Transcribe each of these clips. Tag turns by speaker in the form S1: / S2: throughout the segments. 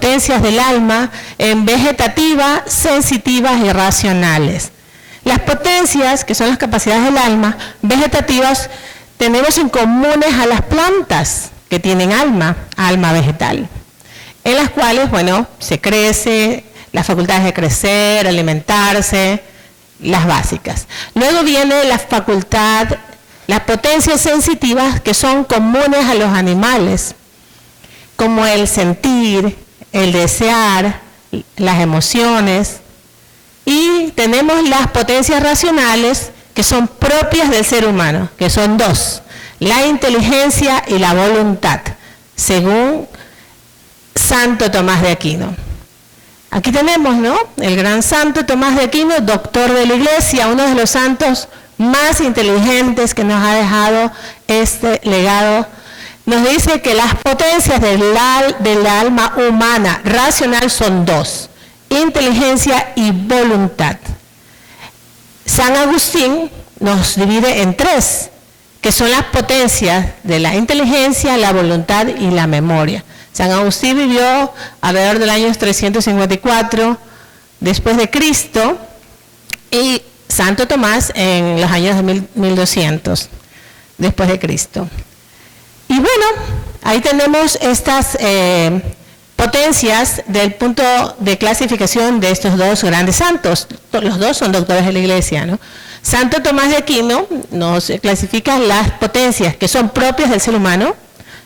S1: potencias del alma en vegetativas, sensitivas y racionales. Las potencias, que son las capacidades del alma, vegetativas, tenemos en comunes a las plantas que tienen alma vegetal, en las cuales, bueno, se crece, las facultades de crecer, alimentarse, las básicas. Luego viene las potencias sensitivas que son comunes a los animales, como el sentir, el desear, las emociones. Y tenemos las potencias racionales que son propias del ser humano, que son dos: la inteligencia y la voluntad, según Santo Tomás de Aquino. Aquí tenemos, ¿no?, el gran Santo Tomás de Aquino, doctor de la Iglesia, uno de los santos más inteligentes que nos ha dejado este legado. Nos dice que las potencias del alma humana racional son dos: inteligencia y voluntad. San Agustín nos divide en tres, que son las potencias de la inteligencia, la voluntad y la memoria. San Agustín vivió alrededor del año 354 después de Cristo y Santo Tomás en los años de 1200 después de Cristo. Y bueno, ahí tenemos estas potencias del punto de clasificación de estos dos grandes santos. Los dos son doctores de la Iglesia, ¿no? Santo Tomás de Aquino nos clasifica las potencias que son propias del ser humano: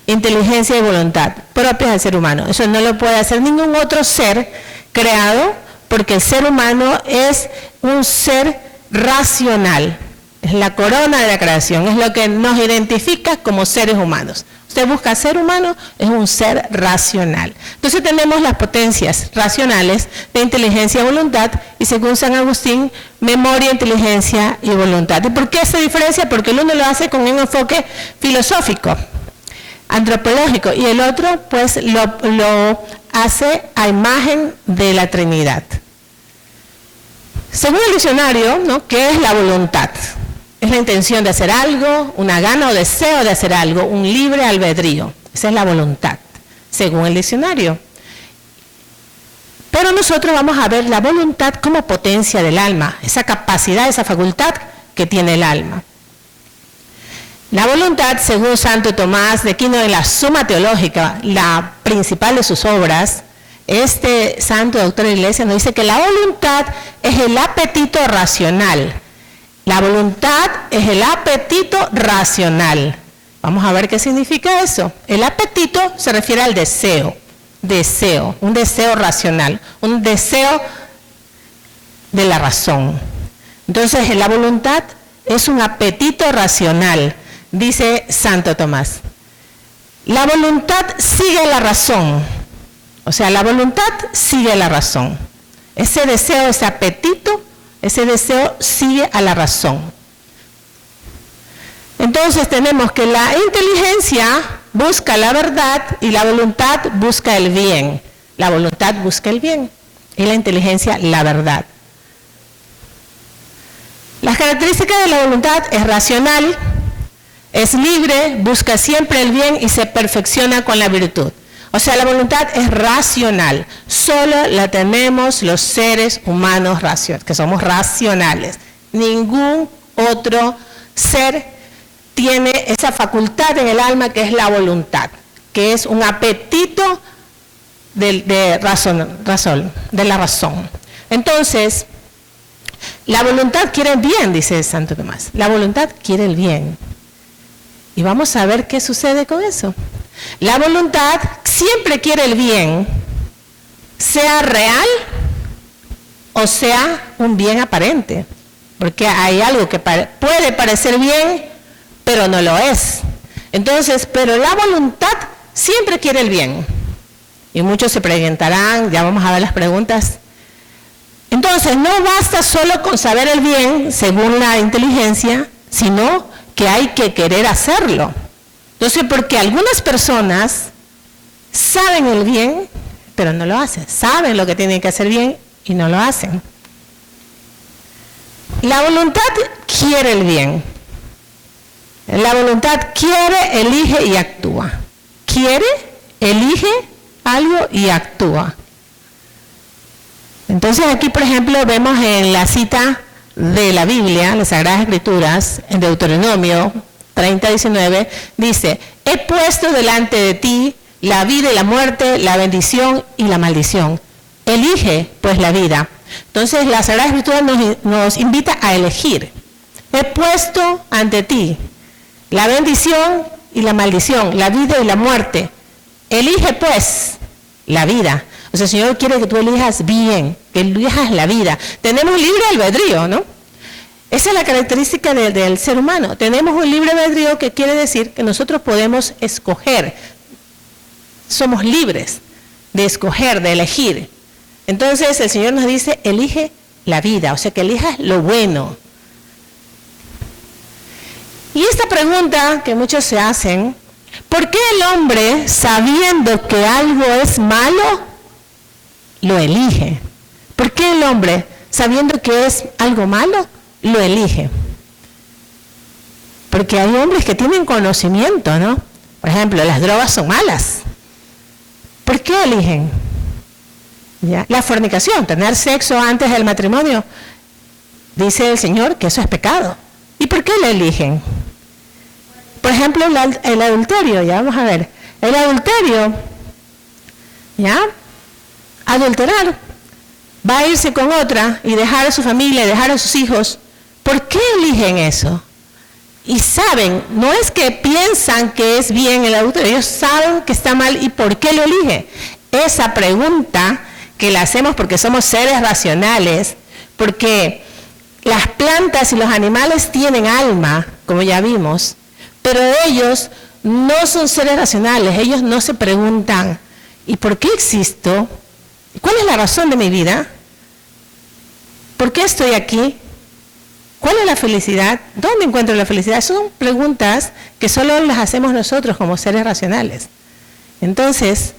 S1: inteligencia y voluntad, propias del ser humano. Eso no lo puede hacer ningún otro ser creado, porque el ser humano es un ser racional. Es la corona de la creación, es lo que nos identifica como seres humanos. Usted busca ser humano, es un ser racional. Entonces tenemos las potencias racionales de inteligencia y voluntad, y según San Agustín, memoria, inteligencia y voluntad. ¿Y por qué esa diferencia? Porque el uno lo hace con un enfoque filosófico, antropológico, y el otro pues lo hace a imagen de la Trinidad. Según el diccionario, ¿no?, ¿qué es la voluntad? Es la intención de hacer algo, una gana o deseo de hacer algo, un libre albedrío. Esa es la voluntad, según el diccionario. Pero nosotros vamos a ver la voluntad como potencia del alma, esa capacidad, esa facultad que tiene el alma. La voluntad, según Santo Tomás de Aquino en la Suma Teológica, la principal de sus obras, este santo doctor de la Iglesia nos dice que la voluntad es el apetito racional. La voluntad es el apetito racional. Vamos a ver qué significa eso. El apetito se refiere al deseo, un deseo racional, un deseo de la razón. Entonces, la voluntad es un apetito racional, dice Santo Tomás. La voluntad sigue la razón. O sea, la voluntad sigue la razón. Ese deseo, ese apetito, ese deseo sigue a la razón. Entonces tenemos que la inteligencia busca la verdad y la voluntad busca el bien. La voluntad busca el bien y la inteligencia la verdad. Las características de la voluntad es racional, es libre, busca siempre el bien y se perfecciona con la virtud. O sea, la voluntad es racional, solo la tenemos los seres humanos que somos racionales. Ningún otro ser tiene esa facultad en el alma que es la voluntad, que es un apetito de la razón. Entonces, la voluntad quiere el bien, dice Santo Tomás. La voluntad quiere el bien. Y vamos a ver qué sucede con eso. La voluntad siempre quiere el bien, sea real o sea un bien aparente, porque hay algo que puede parecer bien, pero no lo es. Entonces, pero la voluntad siempre quiere el bien. Y muchos se preguntarán, ya vamos a ver las preguntas. Entonces, no basta solo con saber el bien, según la inteligencia, sino que hay que querer hacerlo. Entonces, porque algunas personas saben el bien, pero no lo hacen. Saben lo que tienen que hacer bien y no lo hacen. La voluntad quiere el bien. La voluntad quiere, elige y actúa. Quiere, elige, algo y actúa. Entonces aquí, por ejemplo, vemos en la cita de la Biblia, las Sagradas Escrituras, en Deuteronomio 30:19, dice: he puesto delante de ti la vida y la muerte, la bendición y la maldición. Elige pues la vida. Entonces la Sagrada Escritura nos invita a elegir. He puesto ante ti la bendición y la maldición, la vida y la muerte. Elige pues la vida. O sea, el Señor quiere que tú elijas bien, que elijas la vida. Tenemos libre albedrío, ¿no? Esa es la característica del ser humano. Tenemos un libre albedrío, que quiere decir que nosotros podemos escoger. Somos libres de escoger, de elegir. Entonces el Señor nos dice: elige la vida, o sea, que elijas lo bueno. Y esta pregunta que muchos se hacen: ¿por qué el hombre, sabiendo que algo es malo, lo elige? ¿Por qué el hombre, sabiendo que es algo malo, lo elige? Porque hay hombres que tienen conocimiento, ¿no? Por ejemplo, las drogas son malas. ¿Por qué eligen? ¿Ya? La fornicación, tener sexo antes del matrimonio, dice el Señor que eso es pecado. ¿Y por qué lo eligen? Por ejemplo, el adulterio, ya vamos a ver. El adulterio, ¿ya? Adulterar, va a irse con otra y dejar a su familia, dejar a sus hijos. ¿Por qué eligen eso? Y saben, no es que piensan que es bien el adulterio, ellos saben que está mal. ¿Y por qué lo eligen? Esa pregunta que la hacemos porque somos seres racionales, porque las plantas y los animales tienen alma, como ya vimos, pero ellos no son seres racionales. Ellos no se preguntan: ¿y por qué existo? ¿Cuál es la razón de mi vida? ¿Por qué estoy aquí? ¿Cuál es la felicidad? ¿Dónde encuentro la felicidad? Son preguntas que solo las hacemos nosotros como seres racionales. Entonces,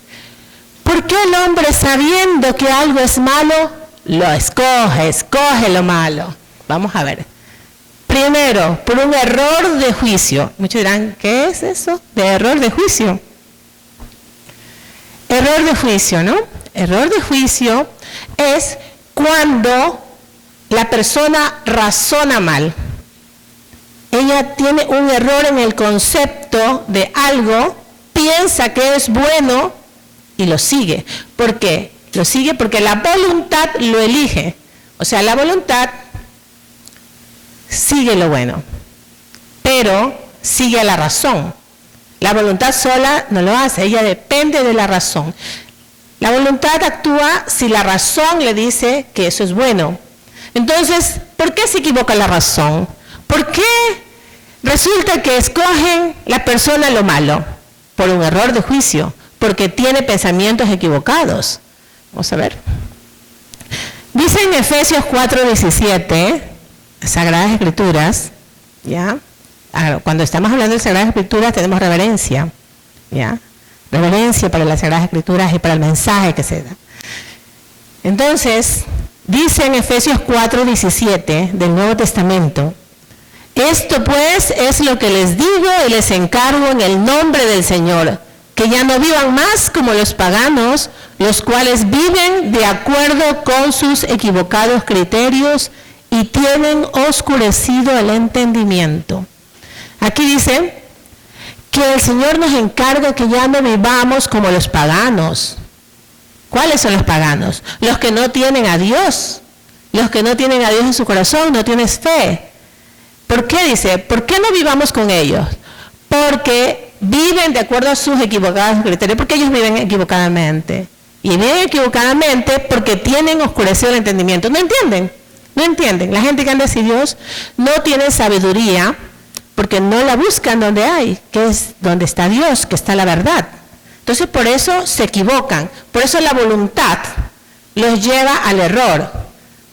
S1: ¿por qué el hombre, sabiendo que algo es malo, lo escoge lo malo? Vamos a ver. Primero, por un error de juicio. Muchos dirán: ¿qué es eso de error de juicio? Error de juicio, ¿no? Error de juicio es cuando la persona razona mal. Ella tiene un error en el concepto de algo, piensa que es bueno y lo sigue. ¿Por qué? Lo sigue porque la voluntad lo elige. O sea, la voluntad sigue lo bueno, pero sigue la razón. La voluntad sola no lo hace, ella depende de la razón. La voluntad actúa si la razón le dice que eso es bueno. Entonces, ¿por qué se equivoca la razón? ¿Por qué resulta que escogen la persona lo malo? Por un error de juicio, porque tiene pensamientos equivocados. Vamos a ver. Dice en Efesios 4:17, Sagradas Escrituras, ¿ya? Cuando estamos hablando de Sagradas Escrituras tenemos reverencia, ¿ya? Reverencia para las Sagradas Escrituras y para el mensaje que se da. Entonces, dice en Efesios 4:17 del Nuevo Testamento: esto pues es lo que les digo y les encargo en el nombre del Señor, que ya no vivan más como los paganos, los cuales viven de acuerdo con sus equivocados criterios y tienen oscurecido el entendimiento. Aquí dice que el Señor nos encarga que ya no vivamos como los paganos. ¿Cuáles son los paganos? Los que no tienen a Dios. Los que no tienen a Dios en su corazón, no tienen fe. ¿Por qué dice? ¿Por qué no vivamos con ellos? Porque viven de acuerdo a sus equivocados criterios, porque ellos viven equivocadamente. Y viven equivocadamente porque tienen oscurecido el entendimiento. ¿No entienden? No entienden. La gente que anda sin Dios no tiene sabiduría porque no la buscan donde hay, que es donde está Dios, que está la verdad. Entonces por eso se equivocan. Por eso la voluntad los lleva al error.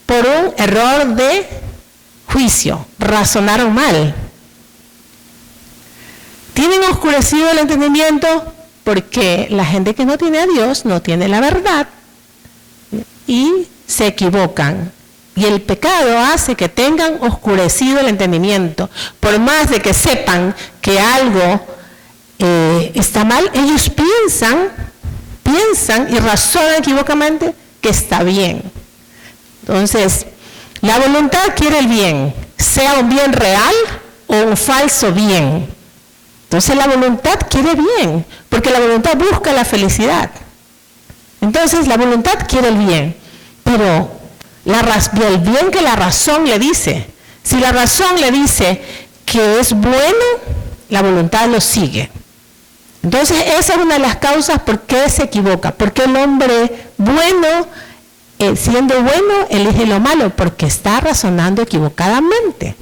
S1: Por un error de juicio. Razonaron mal. Tienen oscurecido el entendimiento porque la gente que no tiene a Dios no tiene la verdad y se equivocan. Y el pecado hace que tengan oscurecido el entendimiento. Por más de que sepan que algo está mal, ellos piensan piensan y razonan equivocadamente que está bien. Entonces, la voluntad quiere el bien, sea un bien real o un falso bien. Entonces la voluntad quiere bien, porque la voluntad busca la felicidad. Entonces la voluntad quiere el bien, pero el bien que la razón le dice. Si la razón le dice que es bueno, la voluntad lo sigue. Entonces esa es una de las causas por qué se equivoca, porque el hombre bueno, siendo bueno, elige lo malo, porque está razonando equivocadamente.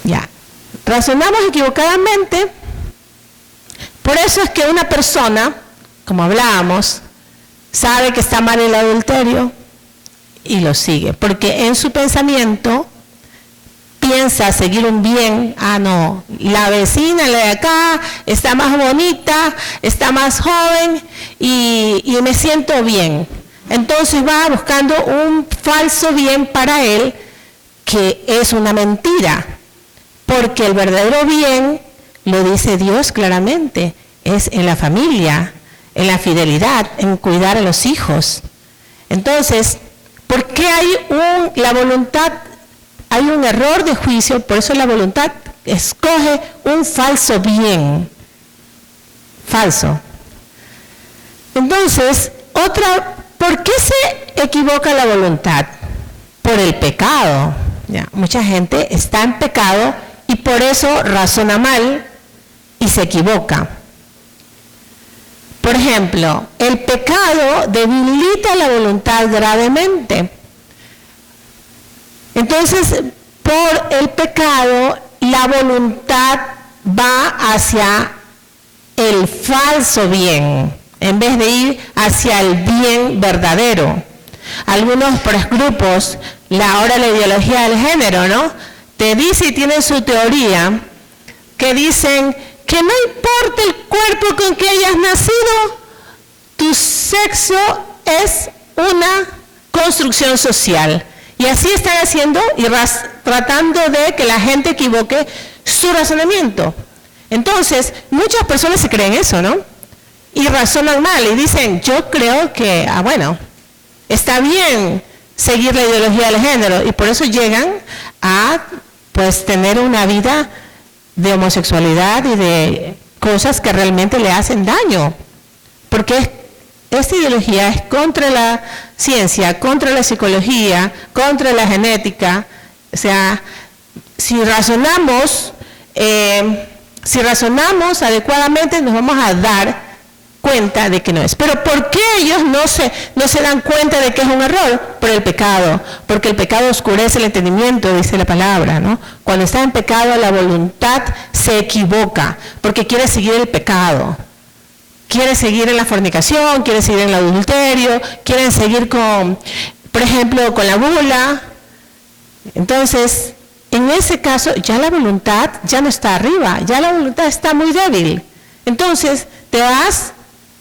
S1: Ya, razonamos equivocadamente, por eso es que una persona, como hablábamos, sabe que está mal el adulterio y lo sigue, porque en su pensamiento piensa seguir un bien. Ah, no, la vecina, la de acá, está más bonita, está más joven y me siento bien. Entonces va buscando un falso bien para él, que es una mentira, porque el verdadero bien, lo dice Dios claramente, es en la familia, en la fidelidad, en cuidar a los hijos. Entonces, ¿por qué la voluntad? Hay un error de juicio, por eso la voluntad escoge un falso bien. Falso. Entonces, ¿por qué se equivoca la voluntad? Por el pecado. Ya, mucha gente está en pecado y por eso razona mal y se equivoca. Por ejemplo, el pecado debilita la voluntad gravemente. Entonces, por el pecado, la voluntad va hacia el falso bien, en vez de ir hacia el bien verdadero. Algunos grupos, ahora la ideología del género, ¿no? Te dice y tienen su teoría, que dicen que no importa el cuerpo con que hayas nacido, tu sexo es una construcción social. Y así están haciendo y tratando de que la gente equivoque su razonamiento. Entonces, muchas personas se creen eso, ¿no? Y razonan mal y dicen, yo creo que, bueno, está bien seguir la ideología del género. Y por eso llegan a, pues, tener una vida de homosexualidad y de cosas que realmente le hacen daño. Porque esta ideología es contra la ciencia, contra la psicología, contra la genética. O sea, si razonamos adecuadamente, nos vamos a dar cuenta de que no es. Pero ¿por qué ellos no se dan cuenta de que es un error? Por el pecado, porque el pecado oscurece el entendimiento, dice la palabra, ¿no? Cuando está en pecado, la voluntad se equivoca, porque quiere seguir el pecado. Quiere seguir en la fornicación, quiere seguir en el adulterio, quieren seguir por ejemplo, con la gula. Entonces, en ese caso, ya la voluntad ya no está arriba, ya la voluntad está muy débil. Entonces, te vas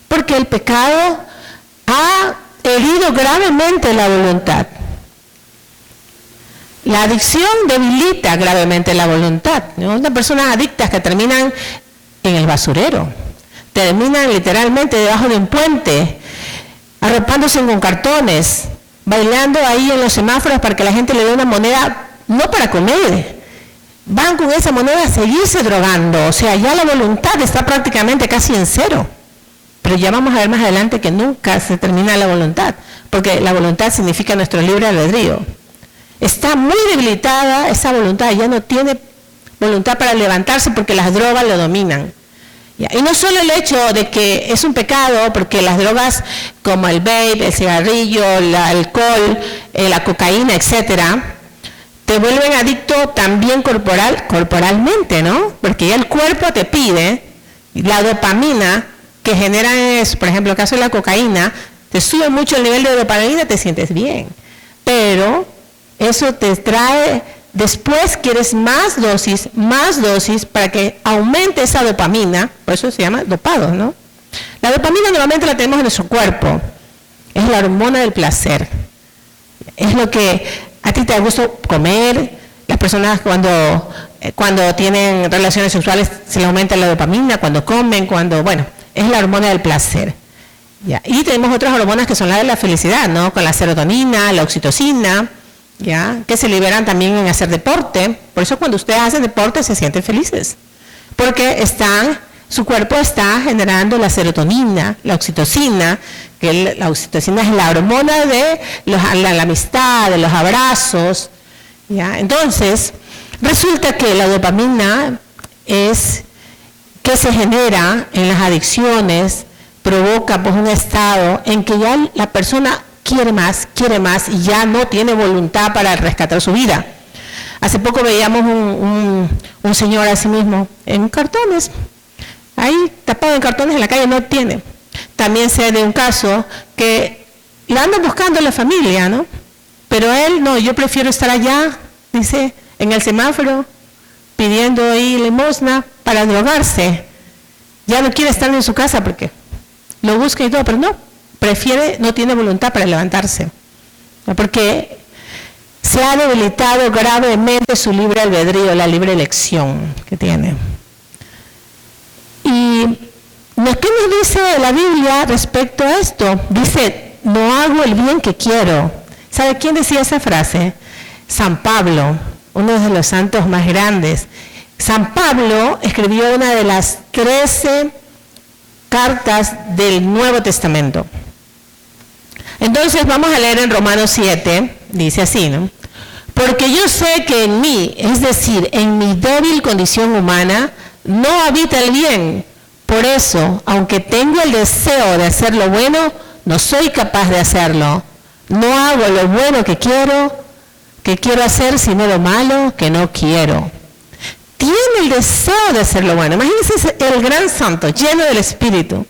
S1: porque el pecado ha herido gravemente la voluntad. La adicción debilita gravemente la voluntad, ¿no? Unas personas adictas que terminan en el basurero, terminan literalmente debajo de un puente, arropándose con cartones, bailando ahí en los semáforos para que la gente le dé una moneda, no para comer, van con esa moneda a seguirse drogando. O sea, ya la voluntad está prácticamente casi en cero. Pero ya vamos a ver más adelante que nunca se termina la voluntad, porque la voluntad significa nuestro libre albedrío. Está muy debilitada esa voluntad, ya no tiene voluntad para levantarse porque las drogas lo dominan. Y no solo el hecho de que es un pecado, porque las drogas como el vape, el cigarrillo, el alcohol, la cocaína, etcétera, te vuelven adicto también corporalmente, ¿no? Porque ya el cuerpo te pide la dopamina que generan eso. Por ejemplo, en el caso de la cocaína, te sube mucho el nivel de dopamina, te sientes bien, pero eso te trae, después quieres más dosis para que aumente esa dopamina, por eso se llama dopados, ¿no? La dopamina normalmente la tenemos en nuestro cuerpo, es la hormona del placer, es lo que a ti te gusta comer. Las personas cuando tienen relaciones sexuales se les aumenta la dopamina, cuando comen, bueno, es la hormona del placer. ¿Ya? Y tenemos otras hormonas que son las de la felicidad, ¿no? Con la serotonina, la oxitocina, ¿ya? Que se liberan también en hacer deporte. Por eso cuando ustedes hacen deporte se sienten felices, porque su cuerpo está generando la serotonina, la oxitocina, que la oxitocina es la hormona de la amistad, de los abrazos, ¿ya? Entonces, resulta que la dopamina es que se genera en las adicciones, provoca pues un estado en que ya la persona quiere más y ya no tiene voluntad para rescatar su vida. Hace poco veíamos un señor así mismo en cartones, ahí tapado en cartones en la calle, no tiene. También sé de un caso que la andan buscando la familia, ¿no? Pero él, no, yo prefiero estar allá, dice, en el semáforo, pidiendo ahí limosna para drogarse. Ya no quiere estar en su casa porque lo busca y todo, pero no, prefiere, no tiene voluntad para levantarse, ¿no? Porque se ha debilitado gravemente su libre albedrío, la libre elección que tiene. ¿Y qué nos dice la Biblia respecto a esto? Dice, no hago el bien que quiero. ¿Sabe quién decía esa frase? San Pablo, uno de los santos más grandes. San Pablo escribió una de las 13 cartas del Nuevo Testamento. Entonces vamos a leer en Romanos 7, dice así, ¿no? Porque yo sé que en mí, es decir, en mi débil condición humana, no habita el bien. Por eso, aunque tengo el deseo de hacer lo bueno, no soy capaz de hacerlo. No hago lo bueno que quiero hacer, sino lo malo que no quiero. Tiene el deseo de hacer lo bueno. Imagínense el gran santo, lleno del Espíritu.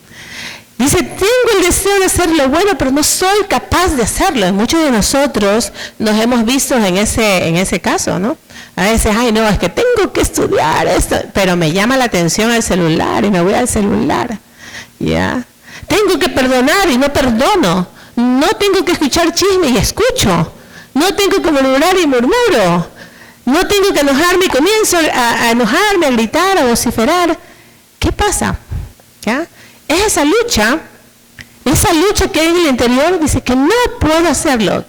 S1: Dice, tengo el deseo de hacer lo bueno, pero no soy capaz de hacerlo. Y muchos de nosotros nos hemos visto en ese caso, ¿no? A veces, ay, no, es que tengo que estudiar esto, pero me llama la atención el celular y me voy al celular, ¿ya? Tengo que perdonar y no perdono. No tengo que escuchar chisme y escucho. No tengo que murmurar y murmuro. No tengo que enojarme y comienzo a enojarme, a gritar, a vociferar. ¿Qué pasa? ¿Ya? Es esa lucha que hay en el interior, dice que no puedo hacerlo.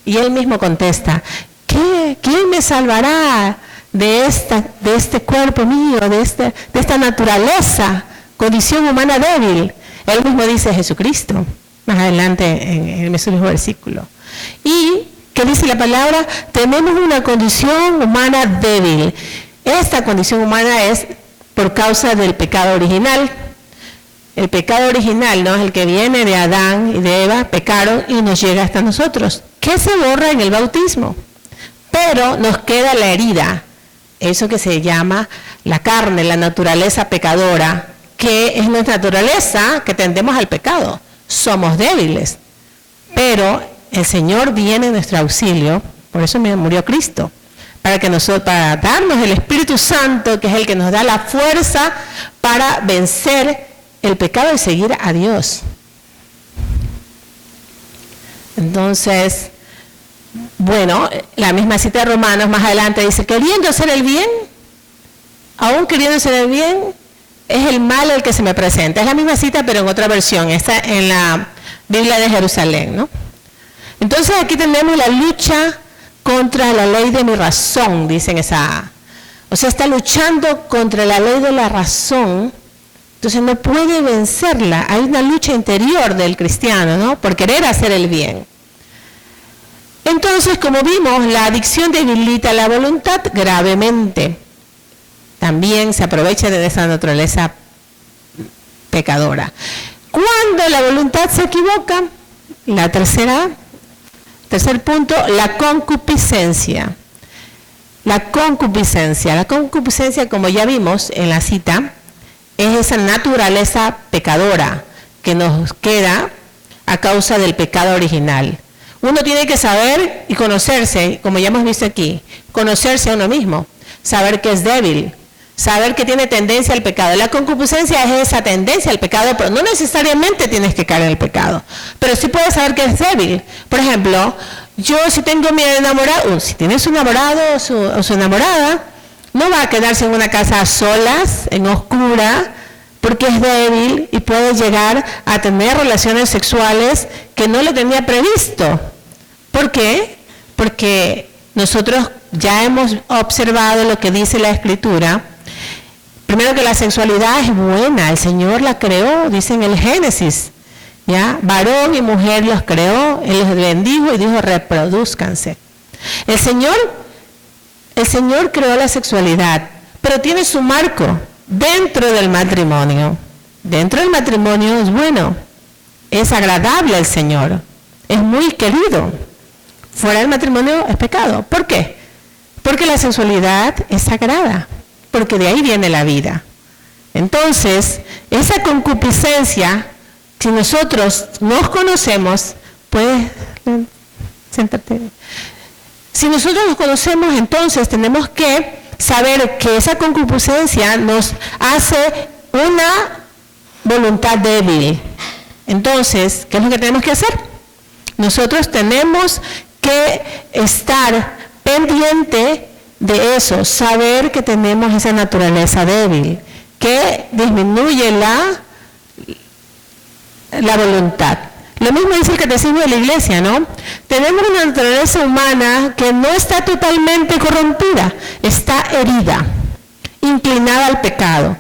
S1: Y él mismo contesta, ¿quién me salvará de este cuerpo mío, de esta naturaleza, condición humana débil? Él mismo dice Jesucristo, más adelante en el mismo versículo. Y, ¿qué dice la palabra? Tenemos una condición humana débil. Esta condición humana es por causa del pecado original. El pecado original, ¿no? Es el que viene de Adán y de Eva, pecaron y nos llega hasta nosotros. ¿Qué se borra en el bautismo? Pero nos queda la herida, eso que se llama la carne, la naturaleza pecadora, que es nuestra naturaleza que tendemos al pecado. Somos débiles, pero el Señor viene en nuestro auxilio, por eso murió Cristo, para darnos el Espíritu Santo, que es el que nos da la fuerza para vencer el pecado y seguir a Dios. Entonces, bueno, la misma cita de Romanos más adelante dice, queriendo hacer el bien, aún queriendo hacer el bien, es el mal el que se me presenta. Es la misma cita, pero en otra versión, está en la Biblia de Jerusalén, ¿no? Entonces aquí tenemos la lucha contra la ley de mi razón, dicen o sea, está luchando contra la ley de la razón. Entonces no puede vencerla. Hay una lucha interior del cristiano, ¿no? Por querer hacer el bien. Entonces, como vimos, la adicción debilita la voluntad gravemente. También se aprovecha de esa naturaleza pecadora. Cuando la voluntad se equivoca, tercer punto, la concupiscencia. La concupiscencia, como ya vimos en la cita, es esa naturaleza pecadora que nos queda a causa del pecado original. Uno tiene que saber y conocerse, como ya hemos visto aquí, conocerse a uno mismo, saber que es débil, saber que tiene tendencia al pecado. La concupiscencia es esa tendencia al pecado, pero no necesariamente tienes que caer en el pecado, pero sí puedes saber que es débil. Por ejemplo, yo si tengo mi enamorado, si tienes un enamorado o su enamorada, no va a quedarse en una casa a solas, en oscura, porque es débil y puede llegar a tener relaciones sexuales que no lo tenía previsto. ¿Por qué? Porque nosotros ya hemos observado lo que dice la Escritura. Primero, que la sexualidad es buena, el Señor la creó, dice en el Génesis, ¿ya? Varón y mujer los creó, Él los bendijo y dijo, reprodúzcanse. El Señor creó la sexualidad, pero tiene su marco dentro del matrimonio. Dentro del matrimonio es bueno, es agradable al Señor, es muy querido. Fuera del matrimonio es pecado. ¿Por qué? Porque la sexualidad es sagrada, porque de ahí viene la vida. Entonces, esa concupiscencia, si nosotros nos conocemos, puedes sentarte. Si nosotros nos conocemos, entonces tenemos que saber que esa concupiscencia nos hace una voluntad débil. Entonces, ¿qué es lo que tenemos que hacer? Nosotros tenemos que estar pendiente de eso, saber que tenemos esa naturaleza débil, que disminuye la voluntad. Lo mismo dice el Catecismo de la Iglesia, ¿no? Tenemos una naturaleza humana que no está totalmente corrompida, está herida, inclinada al pecado.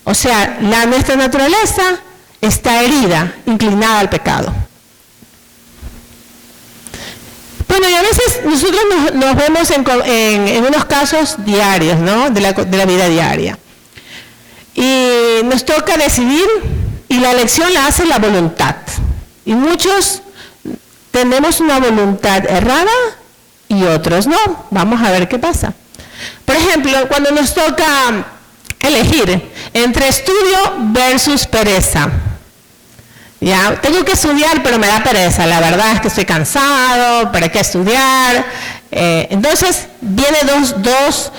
S1: O sea, nuestra naturaleza está herida, inclinada al pecado. Bueno, y a veces nosotros nos vemos en unos casos diarios, ¿no? De la vida diaria. Y nos toca decidir, y la elección la hace la voluntad. Y muchos tenemos una voluntad errada y otros no. Vamos a ver qué pasa. Por ejemplo, cuando nos toca elegir entre estudio versus pereza. Ya, tengo que estudiar, pero me da pereza. La verdad es que estoy cansado, ¿para qué estudiar? Entonces, viene los dos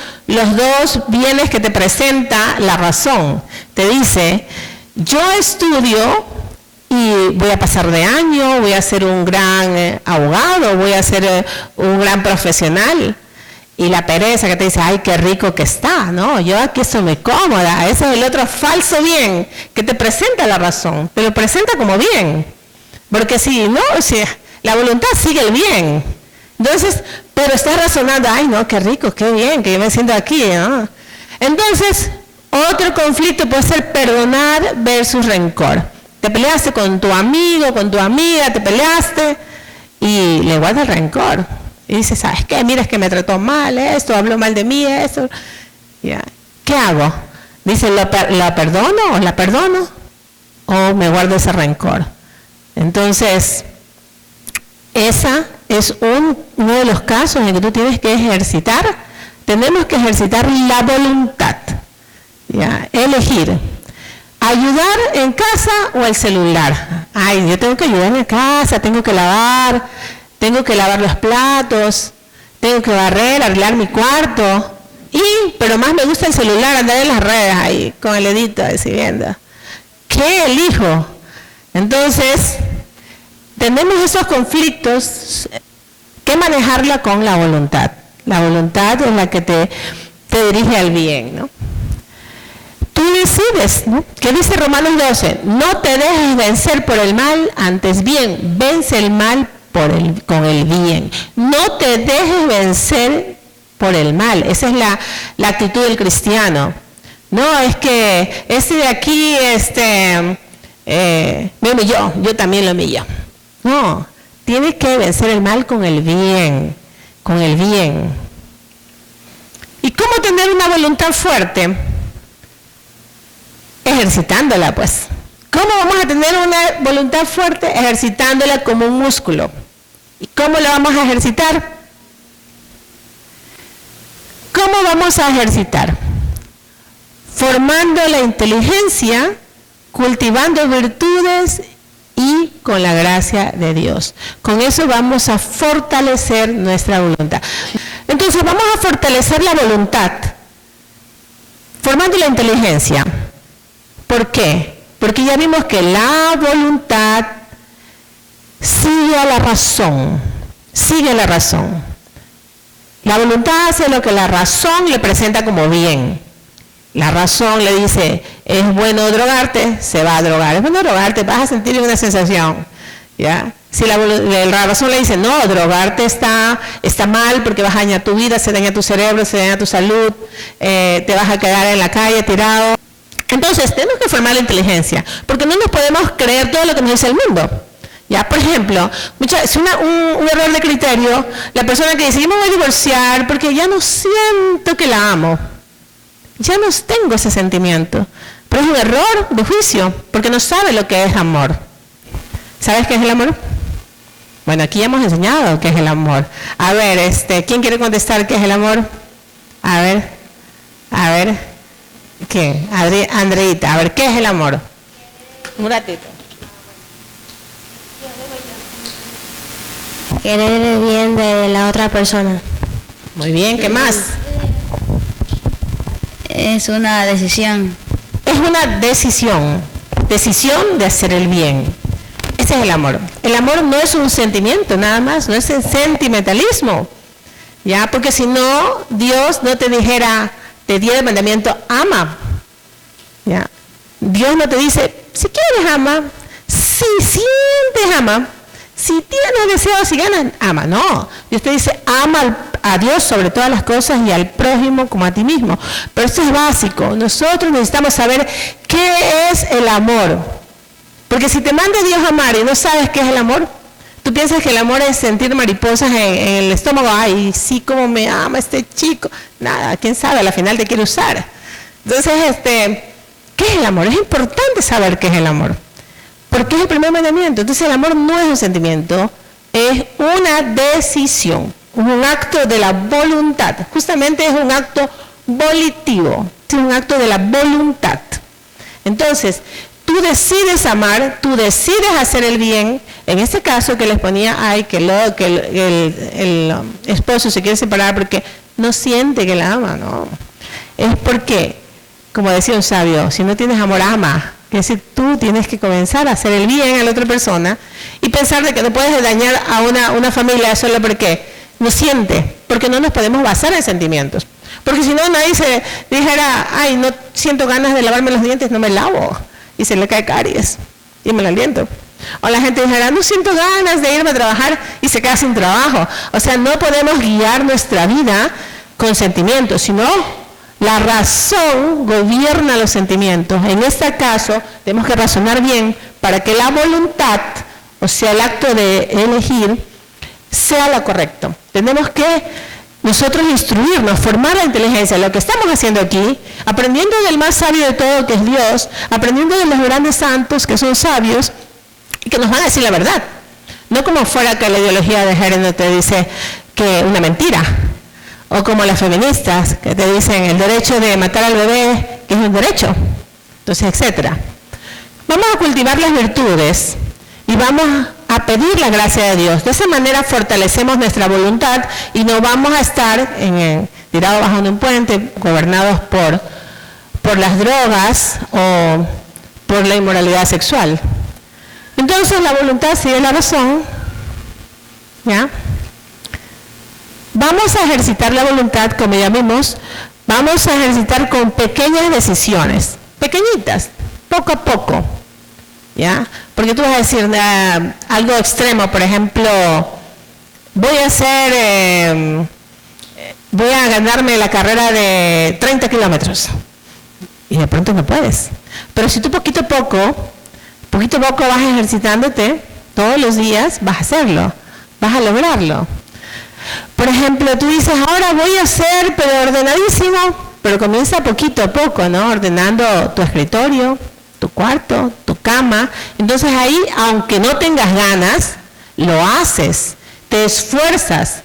S1: bienes que te presenta la razón. Te dice, yo estudio y voy a pasar de año, voy a ser un gran abogado, voy a ser un gran profesional. Y la pereza que te dice, ay, qué rico que está, ¿no? Yo aquí estoy muy cómoda. Ese es el otro falso bien que te presenta la razón, te lo presenta como bien. Porque si no, la voluntad sigue el bien. Entonces, pero estás razonando, ay, no, qué rico, qué bien, que yo me siento aquí, ¿no? Entonces, otro conflicto puede ser perdonar versus rencor. Te peleaste con tu amigo, con tu amiga, te peleaste y le guardas rencor. Y dices, ¿sabes qué? Mira, es que me trató mal esto, habló mal de mí esto. Ya. ¿Qué hago? Dice, ¿la perdono o la perdono? ¿O me guardo ese rencor? Entonces, esa es uno de los casos en que tú tienes que ejercitar. Tenemos que ejercitar la voluntad. Ya. Elegir. ¿Ayudar en casa o el celular? Ay, yo tengo que ayudar en casa, tengo que lavar los platos, tengo que barrer, arreglar mi cuarto. Pero más me gusta el celular, andar en las redes ahí, con el dedito, así viendo. ¿Qué elijo? Entonces, tenemos esos conflictos que manejarla con la voluntad. La voluntad es la que te dirige al bien, ¿no? Tú decides, ¿no? ¿Qué dice Romanos 12? No te dejes vencer por el mal, antes bien, vence el mal con el bien. No te dejes vencer por el mal. Esa es la actitud del cristiano. No, es que este de aquí, me humilló, yo también lo humillo. No, tienes que vencer el mal con el bien, con el bien. ¿Y cómo tener una voluntad fuerte? Ejercitándola, pues. ¿Cómo vamos a tener una voluntad fuerte? Ejercitándola como un músculo. ¿Y cómo la vamos a ejercitar? ¿Cómo vamos a ejercitar? Formando la inteligencia, cultivando virtudes y con la gracia de Dios. Con eso vamos a fortalecer nuestra voluntad. Entonces vamos a fortalecer la voluntad, formando la inteligencia. ¿Por qué? Porque ya vimos que la voluntad sigue a la razón, sigue la razón. La voluntad hace lo que la razón le presenta como bien. La razón le dice, es bueno drogarte, se va a drogar. Es bueno drogarte, vas a sentir una sensación, ¿ya? Si la razón le dice, no, drogarte está mal porque vas a dañar tu vida, se daña tu cerebro, se daña tu salud, te vas a quedar en la calle tirado. Entonces, tenemos que formar la inteligencia, porque no nos podemos creer todo lo que nos dice el mundo. Ya, por ejemplo, si un error de criterio, la persona que dice, yo me voy a divorciar porque ya no siento que la amo. Ya no tengo ese sentimiento. Pero es un error de juicio, porque no sabe lo que es amor. ¿Sabes qué es el amor? Bueno, aquí hemos enseñado qué es el amor. A ver, ¿quién quiere contestar qué es el amor? A ver, ¿quién? Andreita, a ver, ¿qué es el amor? Un ratito.
S2: Querer el bien de la otra persona.
S1: Muy bien, ¿qué más?
S2: Es una decisión.
S1: Es una decisión de hacer el bien. Ese es el amor. El amor no es un sentimiento nada más, no es el sentimentalismo. Ya, porque si no, Dios no te dijera, te diera el mandamiento, ama. Ya. Dios no te dice, si quieres ama, si sientes ama, si tienes deseos, si ganas, ama. No, Dios te dice, ama a Dios sobre todas las cosas y al prójimo como a ti mismo. Pero esto es básico. Nosotros necesitamos saber qué es el amor. Porque si te manda Dios a amar y no sabes qué es el amor, tú piensas que el amor es sentir mariposas en el estómago. Ay, sí, como me ama este chico. Nada, quién sabe, al final te quiere usar. Entonces, ¿qué es el amor? Es importante saber qué es el amor. Porque es el primer mandamiento. Entonces el amor no es un sentimiento, es una decisión, un acto de la voluntad. Justamente es un acto volitivo, es un acto de la voluntad. Entonces, tú decides amar, tú decides hacer el bien. En este caso que les ponía, que el esposo se quiere separar porque no siente que la ama, no. Es porque, como decía un sabio, si no tienes amor, ama. Es decir, tú tienes que comenzar a hacer el bien a la otra persona y pensar de que no puedes dañar a una familia solo porque no siente, porque no nos podemos basar en sentimientos. Porque si no, nadie se dijera, ay, no siento ganas de lavarme los dientes, no me lavo, y se le cae caries, y me lo aliento. O la gente dijera, no siento ganas de irme a trabajar, y se queda sin trabajo. O sea, no podemos guiar nuestra vida con sentimientos, sino la razón gobierna los sentimientos. En este caso, tenemos que razonar bien para que la voluntad, o sea, el acto de elegir, sea lo correcto. Tenemos que nosotros instruirnos, formar la inteligencia. Lo que estamos haciendo aquí, aprendiendo del más sabio de todo, que es Dios, aprendiendo de los grandes santos, que son sabios, y que nos van a decir la verdad. No como fuera que la ideología de género te dice que una mentira. O como las feministas que te dicen el derecho de matar al bebé, que es un derecho, entonces, etcétera. Vamos a cultivar las virtudes y vamos a pedir la gracia de Dios. De esa manera fortalecemos nuestra voluntad y no vamos a estar tirados bajo un puente, gobernados por las drogas o por la inmoralidad sexual. Entonces la voluntad sigue la razón, ¿ya? Vamos a ejercitar la voluntad, como ya vimos, vamos a ejercitar con pequeñas decisiones, pequeñitas, poco a poco, ¿ya? Porque tú vas a decir algo extremo, por ejemplo, voy a ganarme la carrera de 30 kilómetros, y de pronto no puedes. Pero si tú poquito a poco vas ejercitándote, todos los días vas a hacerlo, vas a lograrlo. Por ejemplo, tú dices, ahora voy a hacer, pero ordenadísimo, pero comienza poquito a poco, ¿no? Ordenando tu escritorio, tu cuarto, tu cama. Entonces ahí, aunque no tengas ganas, lo haces, te esfuerzas.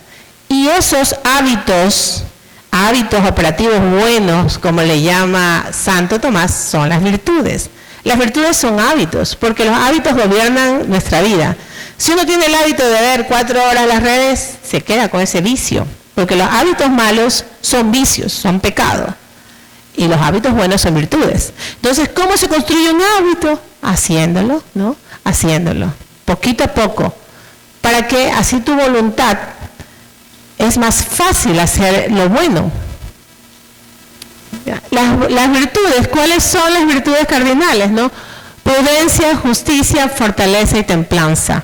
S1: Y esos hábitos operativos buenos, como le llama Santo Tomás, son las virtudes. Las virtudes son hábitos, porque los hábitos gobiernan nuestra vida. Si uno tiene el hábito de ver 4 horas las redes, se queda con ese vicio, porque los hábitos malos son vicios, son pecados, y los hábitos buenos son virtudes. Entonces, ¿cómo se construye un hábito? Haciéndolo, ¿no? Haciéndolo, poquito a poco, para que así tu voluntad es más fácil hacer lo bueno. Las virtudes, ¿cuáles son las virtudes cardinales, no? Prudencia, justicia, fortaleza y templanza.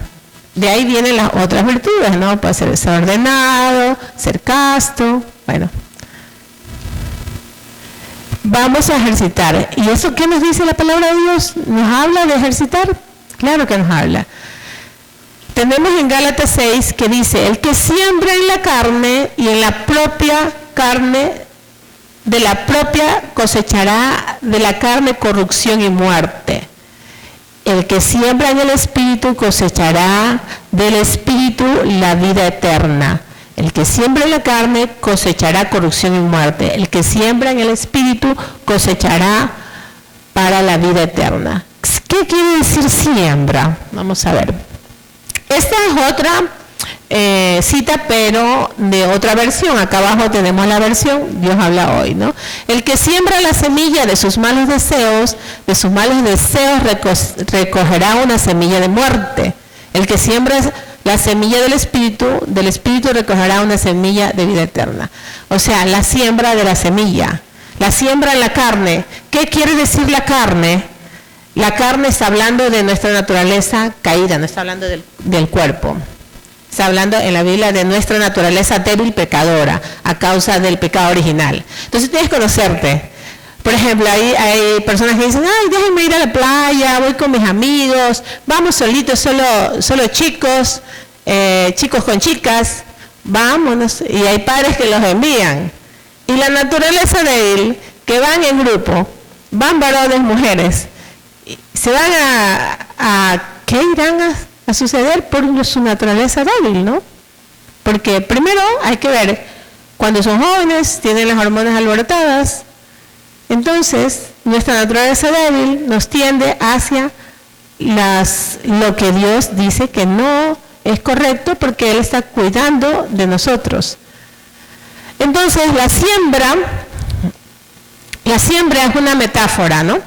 S1: De ahí vienen las otras virtudes, ¿no? Puede ser ordenado, ser casto, bueno. Vamos a ejercitar. ¿Y eso qué nos dice la palabra de Dios? ¿Nos habla de ejercitar? Claro que nos habla. Tenemos en Gálatas 6 que dice, el que siembra en la carne y en la propia carne, de la propia cosechará de la carne corrupción y muerte. El que siembra en el Espíritu cosechará del Espíritu la vida eterna. El que siembra en la carne cosechará corrupción y muerte. El que siembra en el Espíritu cosechará para la vida eterna. ¿Qué quiere decir siembra? Vamos a ver. Esta es otra cita, pero de otra versión. Acá abajo tenemos la versión, Dios habla hoy, ¿no? El que siembra la semilla de sus malos deseos recogerá una semilla de muerte. El que siembra la semilla del Espíritu recogerá una semilla de vida eterna. O sea, la siembra de la semilla. La siembra en la carne. ¿Qué quiere decir la carne? La carne está hablando de nuestra naturaleza caída, no está hablando del cuerpo. Está hablando en la Biblia de nuestra naturaleza débil pecadora a causa del pecado original. Entonces tienes que conocerte. Por ejemplo, hay personas que dicen, ay, déjenme ir a la playa, voy con mis amigos, vamos solitos, solo chicos, chicos con chicas, vámonos. Y hay padres que los envían. Y la naturaleza débil, que van en grupo, van varones, mujeres, se van ¿qué irán a suceder por su naturaleza débil, ¿no? Porque primero hay que ver, cuando son jóvenes, tienen las hormonas alborotadas, entonces nuestra naturaleza débil nos tiende hacia lo que Dios dice que no es correcto porque Él está cuidando de nosotros. Entonces la siembra es una metáfora, ¿no?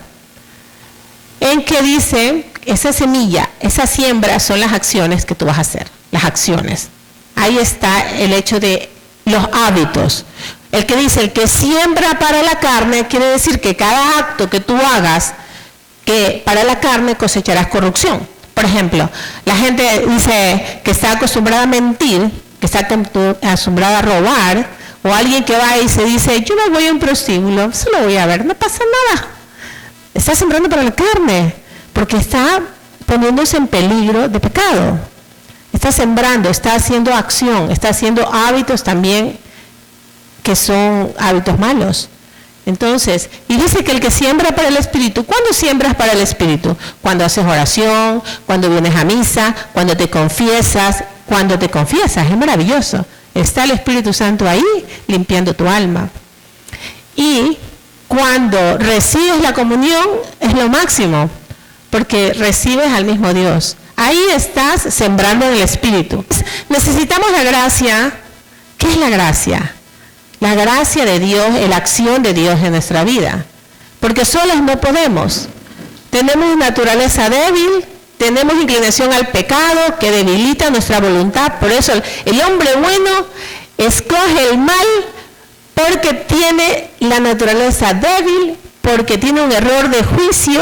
S1: En que dice, esa semilla, esa siembra son las acciones que tú vas a hacer, las acciones. Ahí está el hecho de los hábitos. El que dice, el que siembra para la carne, quiere decir que cada acto que tú hagas, que para la carne cosecharás corrupción. Por ejemplo, la gente dice que está acostumbrada a mentir, que está acostumbrada a robar, o alguien que va y se dice, yo me voy a un prostíbulo, solo voy a ver, no pasa nada. Está sembrando para la carne, porque está poniéndose en peligro de pecado. Está sembrando, está haciendo acción, está haciendo hábitos también que son hábitos malos. Entonces, y dice que el que siembra para el Espíritu, ¿cuándo siembras para el Espíritu? Cuando haces oración, cuando vienes a misa, cuando te confiesas, es maravilloso. Está el Espíritu Santo ahí limpiando tu alma. Y cuando recibes la comunión es lo máximo, porque recibes al mismo Dios. Ahí estás sembrando en el Espíritu. Necesitamos la gracia. ¿Qué es la gracia? La gracia de Dios, la acción de Dios en nuestra vida. Porque solos no podemos. Tenemos naturaleza débil, tenemos inclinación al pecado que debilita nuestra voluntad. Por eso el hombre bueno escoge el mal porque tiene la naturaleza débil, porque tiene un error de juicio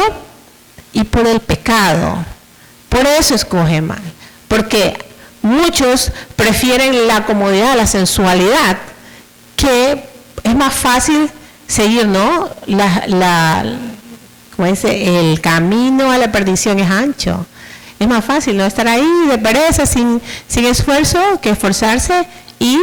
S1: y por el pecado. Por eso escoge mal. Porque muchos prefieren la comodidad, la sensualidad, que es más fácil seguir, ¿no? Como dice, el camino a la perdición es ancho. Es más fácil, ¿no? Estar ahí de pereza, sin esfuerzo, que esforzarse y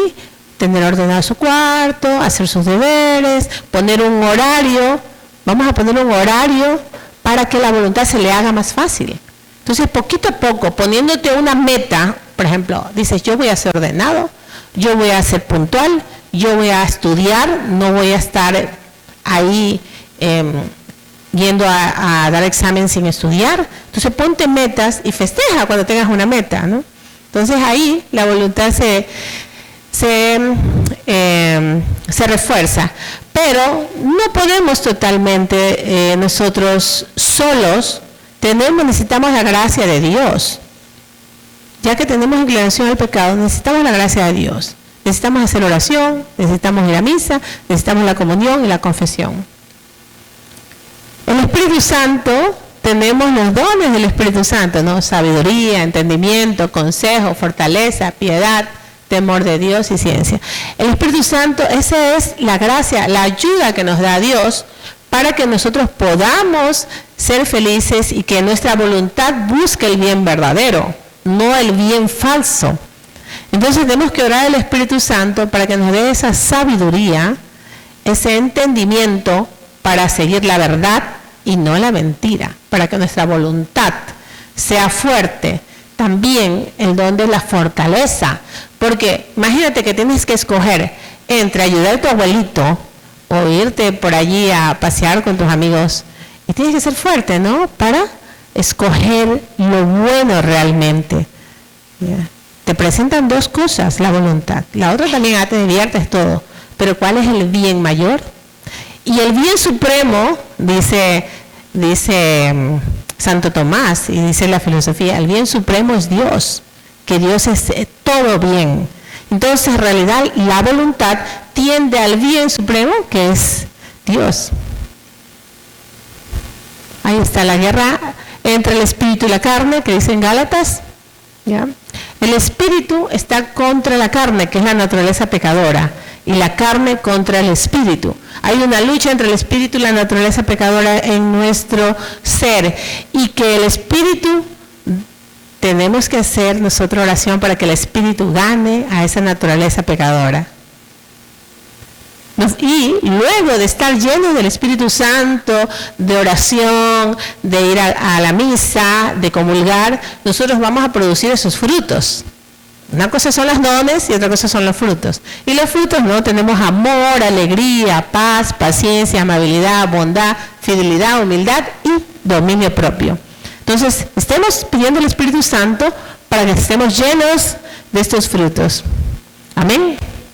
S1: tener ordenado su cuarto, hacer sus deberes, poner un horario. Vamos a poner un horario para que la voluntad se le haga más fácil. Entonces, poquito a poco, poniéndote una meta, por ejemplo, dices, yo voy a ser ordenado, yo voy a ser puntual, yo voy a estudiar, no voy a estar ahí yendo a dar examen sin estudiar. Entonces ponte metas y festeja cuando tengas una meta, ¿no? Entonces ahí la voluntad se refuerza. Pero no podemos totalmente nosotros solos, necesitamos la gracia de Dios. Ya que tenemos inclinación al pecado, necesitamos la gracia de Dios. Necesitamos hacer oración, necesitamos ir a misa, necesitamos la comunión y la confesión. El Espíritu Santo, tenemos los dones del Espíritu Santo, ¿no? Sabiduría, entendimiento, consejo, fortaleza, piedad, temor de Dios y ciencia. El Espíritu Santo, esa es la gracia, la ayuda que nos da Dios para que nosotros podamos ser felices y que nuestra voluntad busque el bien verdadero, no el bien falso. Entonces tenemos que orar al Espíritu Santo para que nos dé esa sabiduría, ese entendimiento para seguir la verdad y no la mentira, para que nuestra voluntad sea fuerte. También el don de la fortaleza, porque imagínate que tienes que escoger entre ayudar a tu abuelito o irte por allí a pasear con tus amigos, y tienes que ser fuerte, ¿no? Para escoger lo bueno realmente. ¿Ya? Te presentan dos cosas, la voluntad. La otra también, te diviertes todo, pero ¿cuál es el bien mayor? Y el bien supremo, dice Santo Tomás, y dice la filosofía, el bien supremo es Dios, que Dios es todo bien. Entonces, en realidad, la voluntad tiende al bien supremo, que es Dios. Ahí está la guerra entre el espíritu y la carne, que dicen Gálatas. ¿Ya? El espíritu está contra la carne, que es la naturaleza pecadora, y la carne contra el espíritu. Hay una lucha entre el espíritu y la naturaleza pecadora en nuestro ser, y que el espíritu, tenemos que hacer nosotros oración para que el espíritu gane a esa naturaleza pecadora. Y luego de estar llenos del Espíritu Santo, de oración, de ir a la misa, de comulgar, nosotros vamos a producir esos frutos. Una cosa son los dones y otra cosa son los frutos. Y los frutos, ¿no? Tenemos amor, alegría, paz, paciencia, amabilidad, bondad, fidelidad, humildad y dominio propio. Entonces, estemos pidiendo al Espíritu Santo para que estemos llenos de estos frutos. Amén.